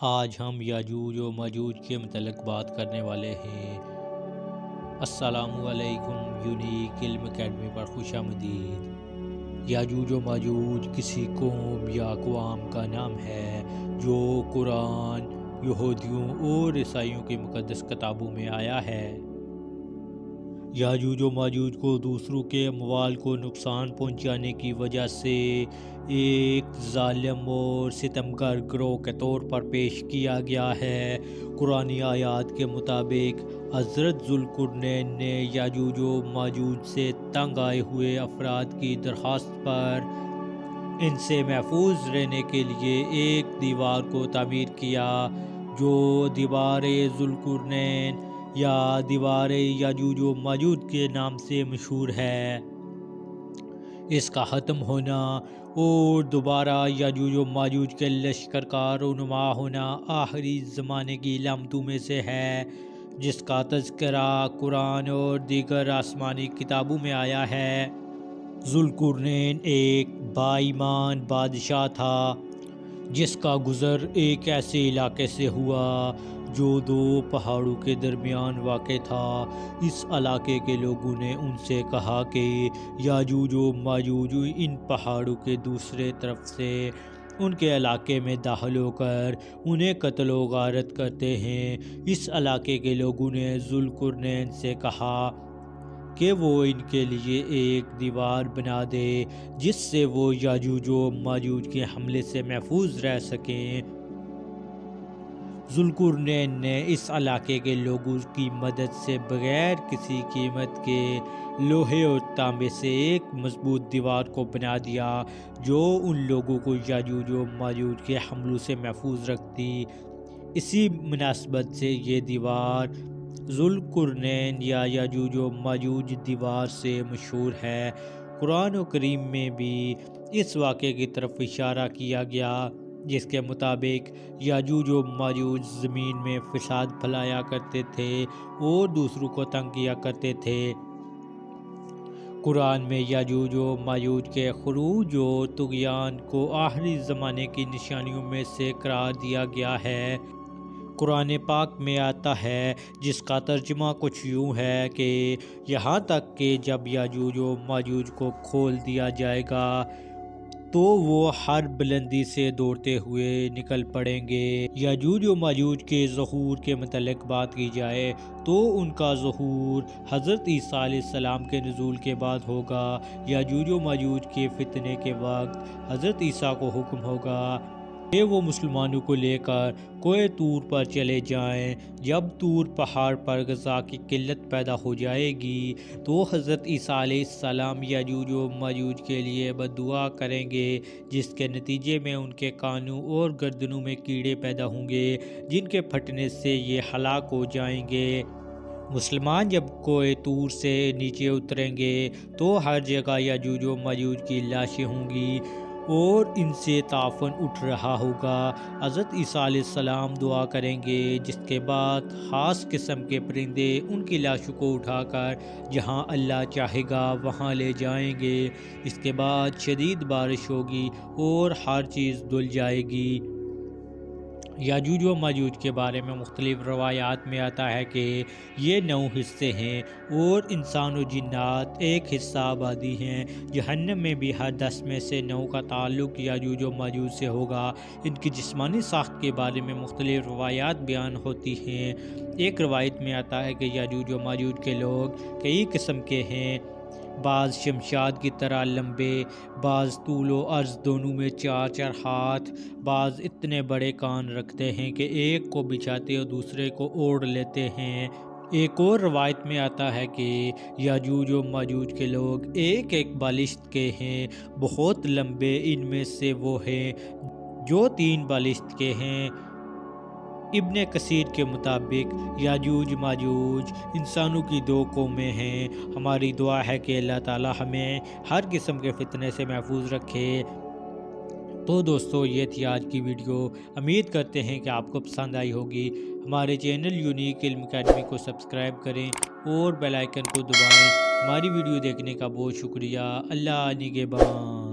آج ہم یاجوج و ماجوج کے متعلق بات کرنے والے ہیں۔ السلام علیکم، یونیک علم اکیڈمی پر خوش آمدید۔ یاجوج و ماجوج کسی قوم یا اقوام کا نام ہے جو قرآن، یہودیوں اور عیسائیوں کی مقدس کتابوں میں آیا ہے۔ یاجوج و ماجوج کو دوسروں کے اموال کو نقصان پہنچانے کی وجہ سے ایک ظالم اور ستمگر گروہ کے طور پر پیش کیا گیا ہے۔ قرآنی آیات کے مطابق حضرت ذوالقرنین نے یاجوج و ماجوج سے تنگ آئے ہوئے افراد کی درخواست پر ان سے محفوظ رہنے کے لیے ایک دیوار کو تعمیر کیا، جو دیوار ذوالقرنین یا دیوار یاجوج و ماجوج کے نام سے مشہور ہے۔ اس کا ختم ہونا اور دوبارہ یاجوج و ماجوج کے لشکر کا رونما ہونا آخری زمانے کی علامتوں میں سے ہے، جس کا تذکرہ قرآن اور دیگر آسمانی کتابوں میں آیا ہے۔ ذوالقرنین ایک با ایمان بادشاہ تھا جس کا گزر ایک ایسے علاقے سے ہوا جو دو پہاڑوں کے درمیان واقع تھا۔ اس علاقے کے لوگوں نے ان سے کہا کہ یاجوج و ماجوج ان پہاڑوں کے دوسرے طرف سے ان کے علاقے میں داخل ہو کر انہیں قتل و غارت کرتے ہیں۔ اس علاقے کے لوگوں نے ذوالقرنین سے کہا کہ وہ ان کے لیے ایک دیوار بنا دے جس سے وہ یاجوج و ماجوج کے حملے سے محفوظ رہ سکیں۔ ذوالقرنین نے اس علاقے کے لوگوں کی مدد سے بغیر کسی قیمت کے لوہے اور تانبے سے ایک مضبوط دیوار کو بنا دیا جو ان لوگوں کو یاجوج و ماجوج کے حملوں سے محفوظ رکھتی۔ اسی مناسبت سے یہ دیوار ذوالقرنین یا یاجوج و ماجوج دیوار سے مشہور ہے۔ قرآن کریم میں بھی اس واقعے کی طرف اشارہ کیا گیا جس کے مطابق یاجوج و ماجوج زمین میں فساد پھیلایا کرتے تھے اور دوسروں کو تنگ کیا کرتے تھے۔ قرآن میں یاجوج و ماجوج کے خروج اور طغیان کو آخری زمانے کی نشانیوں میں سے قرار دیا گیا ہے۔ قرآن پاک میں آتا ہے، جس کا ترجمہ کچھ یوں ہے کہ یہاں تک کہ جب یاجوج و ماجوج کو کھول دیا جائے گا تو وہ ہر بلندی سے دوڑتے ہوئے نکل پڑیں گے۔ یاجوج و ماجوج کے ظہور کے متعلق بات کی جائے تو ان کا ظہور حضرت عیسیٰ علیہ السلام کے نزول کے بعد ہوگا۔ یاجوج و ماجوج کے فتنے کے وقت حضرت عیسیٰ کو حکم ہوگا کہ وہ مسلمانوں کو لے کر کوہ طور پر چلے جائیں۔ جب طور پہاڑ پر غذا کی قلت پیدا ہو جائے گی تو حضرت عیسیٰ علیہ السلام یاجوج و ماجوج کے لیے بد دعا کریں گے، جس کے نتیجے میں ان کے کانوں اور گردنوں میں کیڑے پیدا ہوں گے جن کے پھٹنے سے یہ ہلاک ہو جائیں گے۔ مسلمان جب کوہ طور سے نیچے اتریں گے تو ہر جگہ یاجوج و ماجوج کی لاشیں ہوں گی اور ان سے تعفن اٹھ رہا ہوگا۔ حضرت عیسیٰ علیہ السلام دعا کریں گے، جس کے بعد خاص قسم کے پرندے ان کی لاشوں کو اٹھا کر جہاں اللہ چاہے گا وہاں لے جائیں گے۔ اس کے بعد شدید بارش ہوگی اور ہر چیز دھل جائے گی۔ یاجوج و ماجوج کے بارے میں مختلف روایات میں آتا ہے کہ یہ 9 حصے ہیں اور انسان و جنات ایک حصہ آبادی ہیں۔ جہنم میں بھی ہر 10 میں سے 9 کا تعلق یاجوج و ماجوج سے ہوگا۔ ان کی جسمانی ساخت کے بارے میں مختلف روایات بیان ہوتی ہیں۔ ایک روایت میں آتا ہے کہ یاجوج و ماجوج کے لوگ کئی قسم کے ہیں، بعض شمشاد کی طرح لمبے، بعض طول و عرض دونوں میں 4 ہاتھ، بعض اتنے بڑے کان رکھتے ہیں کہ ایک کو بچھاتے اور دوسرے کو اوڑھ لیتے ہیں۔ ایک اور روایت میں آتا ہے کہ یاجوج و ماجوج کے لوگ ایک بالشت کے ہیں، بہت لمبے ان میں سے وہ ہیں جو 3 بالشت کے ہیں۔ ابن کثیر کے مطابق یاجوج ماجوج انسانوں کی 2 قومیں ہیں۔ ہماری دعا ہے کہ اللہ تعالی ہمیں ہر قسم کے فتنے سے محفوظ رکھے۔ تو دوستو، یہ تھی آج کی ویڈیو۔ امید کرتے ہیں کہ آپ کو پسند آئی ہوگی۔ ہمارے چینل یونیک علم اکیڈمی کو سبسکرائب کریں اور بیل آئیکن کو دبائیں۔ ہماری ویڈیو دیکھنے کا بہت شکریہ۔ اللہ نگہبان۔